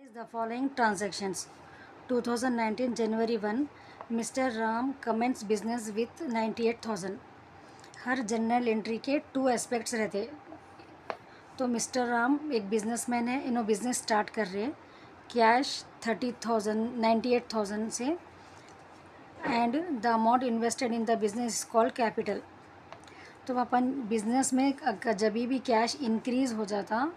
Analyze the following transactions. 2019 January 1, Mr. Ram commenced business with 98,000. Her general entry के 2 aspects रहते। तो mister Ram एक businessman है, इन्हों बिजनेस स्टार्ट कर रहे हैं कैश 30,000 98,000 से, and the amount invested in the business is called capital. तो अपन बिजनेस में जब भी कैश इंक्रीज़ हो जाता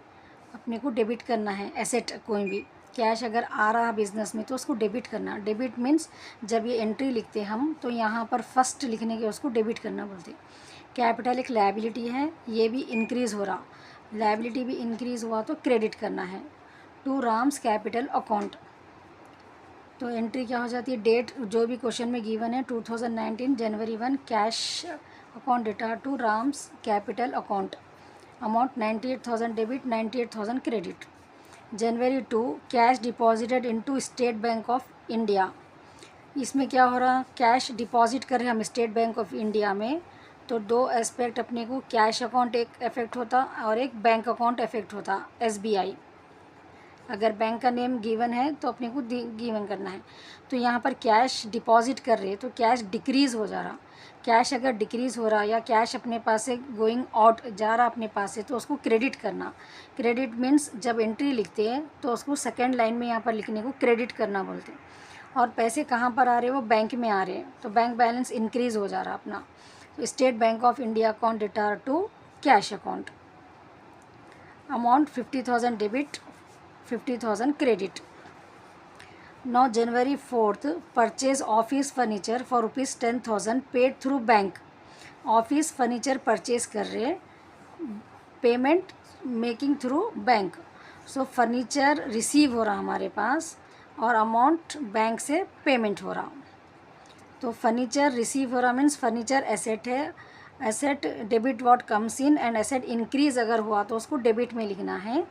अपने को डेबिट करना है। एसेट कोई भी कैश अगर आ रहा बिजनेस में तो उसको डेबिट करना। डेबिट मीन्स जब ये एंट्री लिखते हम तो यहाँ पर फर्स्ट लिखने के उसको डेबिट करना बोलते। कैपिटल एक लायबिलिटी है, ये भी इंक्रीज़ हो रहा, लायबिलिटी भी इंक्रीज़ हुआ तो क्रेडिट करना है टू राम्स कैपिटल अकाउंट। तो एंट्री क्या हो जाती है, डेट जो भी क्वेश्चन में गिवन है 2019 जनवरी 1 कैश अकाउंट डेटा to Ram's capital account, amount 98,000 debit 98,000 credit. January 2 cash deposited into state bank of India. इसमें क्या हो रहा, कैश डिपॉजिट कर रहे हम स्टेट बैंक ऑफ इंडिया में, तो 2 एस्पेक्ट अपने को, कैश अकाउंट एक इफेक्ट होता और एक बैंक अकाउंट इफेक्ट होता SBI। अगर बैंक का नेम गिवन है तो अपने को गिवन करना है। तो यहाँ पर कैश डिपॉजिट कर रहे तो कैश डिक्रीज़ हो जा रहा। कैश अगर डिक्रीज़ हो रहा या कैश अपने पास से गोइंग आउट जा रहा अपने पास से तो उसको क्रेडिट करना। क्रेडिट मीन्स जब एंट्री लिखते हैं तो उसको सेकेंड लाइन में यहाँ पर लिखने को क्रेडिट करना बोलते हैं। और पैसे कहाँ पर आ रहे, वो बैंक में आ रहे हैं, तो बैंक बैलेंस इंक्रीज़ हो जा रहा अपना। तो state bank of India account डेटा to cash account, amount 50,000 debit 50,000 credit. Now January 4th purchase office furniture for rupees 10,000 paid through bank. Office furniture purchase कर रहे, पेमेंट मेकिंग थ्रू बैंक। सो furniture receive हो रहा हमारे पास और amount bank से payment हो रहा। तो फर्नीचर रिसीव हो रहा मीन्स फर्नीचर एसेट है, asset debit what comes in, and asset increase अगर हुआ तो उसको डेबिट में लिखना है,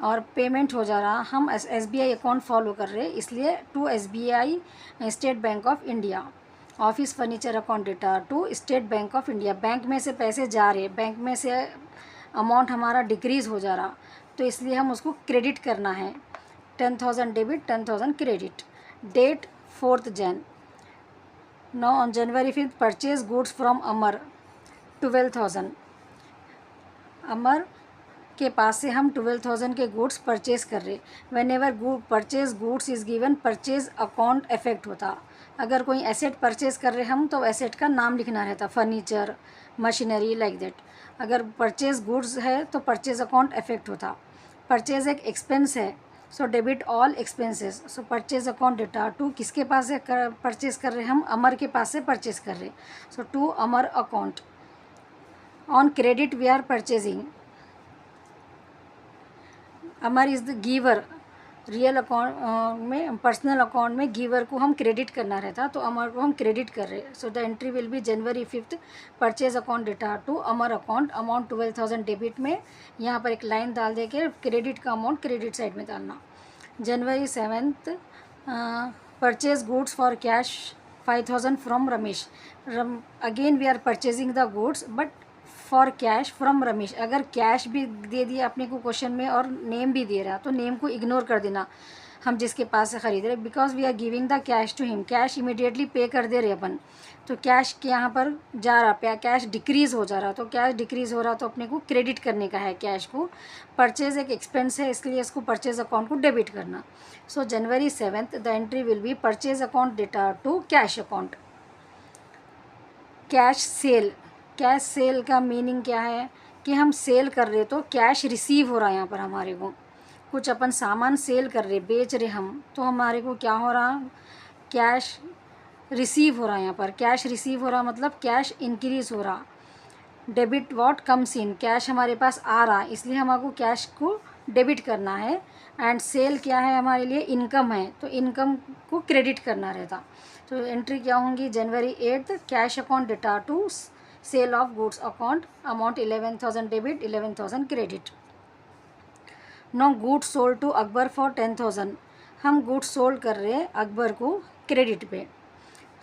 और पेमेंट हो जा रहा। हम SBI अकाउंट फॉलो कर रहे इसलिए to SBI state bank of India. Office furniture account डेटा to state bank of India. Bank में से पैसे जा रहे, बैंक में से अमाउंट हमारा डिक्रीज़ हो जा रहा, तो इसलिए हम उसको क्रेडिट करना है। 10,000 debit 10,000 credit. Date 4th Jan। Now on January 5th purchase goods from Amar 12,000। Amar के पास से हम 12,000 के गुड्स परचेज़ कर रहे। When ever purchase goods is given purchase account effect होता। अगर कोई एसेट परचेज़ कर रहे हम तो एसेट का नाम लिखना रहता, फर्नीचर मशीनरी लाइक दैट। अगर परचेज गुड्स है तो परचेज अकाउंट इफेक्ट होता। परचेज एक एक्सपेंस है, so debit all expenses. So purchase account डेटा टू किसके पास से परचेज़ कर रहे हम, अमर के पास से परचेज़ कर रहे, so to Amar account. On credit we are purchasing, Amar is the giver. Real account में, पर्सनल अकाउंट में गिवर को हम क्रेडिट करना रहता, तो अमर को हम क्रेडिट कर रहे। So the entry will be January 5th purchase account डेटा to Amar account, amount 12,000 debit में। यहाँ पर एक लाइन डाल दे के क्रेडिट का अमाउंट क्रेडिट साइड में डालना। January 7th purchase goods for cash 5,000 from Ramesh. Again we are purchasing the goods but for cash from Ramesh. अगर कैश भी दे दिया अपने को क्वेश्चन में और नेम भी दे रहा तो नेम को इग्नोर कर देना, हम जिसके पास से ख़रीद रहे, because we are giving the cash to him. Cash immediately pay कर दे रहे अपन, तो कैश के यहाँ पर जा रहा, कैश डिक्रीज़ हो जा रहा, तो कैश डिक्रीज़ हो रहा तो अपने को क्रेडिट करने का है कैश को। परचेज एक एक्सपेंस है इसलिए इसको परचेज अकाउंट को डेबिट करना। So January 7th the entry will be purchase account डेटा to cash account. Cash sale, cash sale का मीनिंग क्या है कि हम सेल कर रहे तो कैश रिसीव हो रहा है। यहाँ पर हमारे को कुछ अपन सामान सेल कर रहे, बेच रहे हम, तो हमारे को क्या हो रहा, कैश रिसीव हो रहा है। यहाँ पर कैश रिसीव हो रहा मतलब कैश इंक्रीज़ हो रहा। Debit what comes in, cash हमारे पास आ रहा इसलिए हमको कैश को डेबिट करना है। एंड सेल क्या है हमारे लिए, इनकम है, तो इनकम को क्रेडिट करना रहता। तो एंट्री क्या होंगी January 8th कैश अकाउंट डेटा to sale of goods account, amount 11,000 debit 11,000 credit. No goods sold to Akbar for 10,000। हम गुड्स सोल्ड कर रहे हैं अकबर को क्रेडिट पे।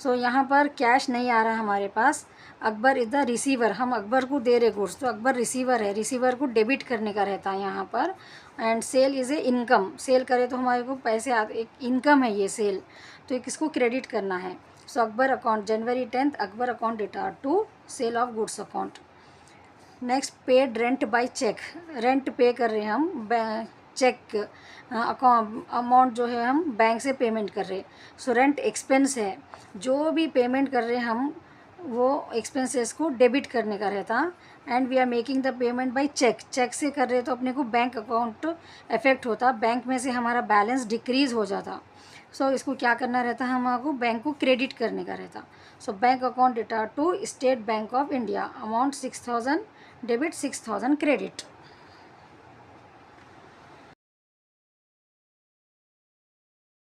सो यहाँ पर कैश नहीं आ रहा हमारे पास। अकबर इज़ द रिसीवर, हम अकबर को दे रहे गुड्स, तो अकबर रिसीवर है, रिसीवर को डेबिट करने का रहता है यहाँ पर। And sale is a income, sale करे तो हमारे को पैसे आते, एक इनकम है ये सेल, तो ये किसको क्रेडिट करना है। So Akbar account January 10 Akbar account डेटा to sale of goods account. Next paid rent by cheque, rent pay कर रहे हैं हम चेक अकाउंट, अमाउंट जो है हम बैंक से पेमेंट कर रहे हैं। सो रेंट एक्सपेंस है, जो भी पेमेंट कर रहे हैं हम वो एक्सपेंसेस को डेबिट करने का रहता। And we are making the payment by cheque, cheque से कर रहे तो अपने को बैंक अकाउंट इफेक्ट होता, बैंक में से हमारा बैलेंस डिक्रीज़ हो जाता। सो इसको क्या करना रहता है, हमारे बैंक को क्रेडिट करने का रहता। सो बैंक अकाउंट डेटा to state bank of India, amount 6000 debit 6000 credit.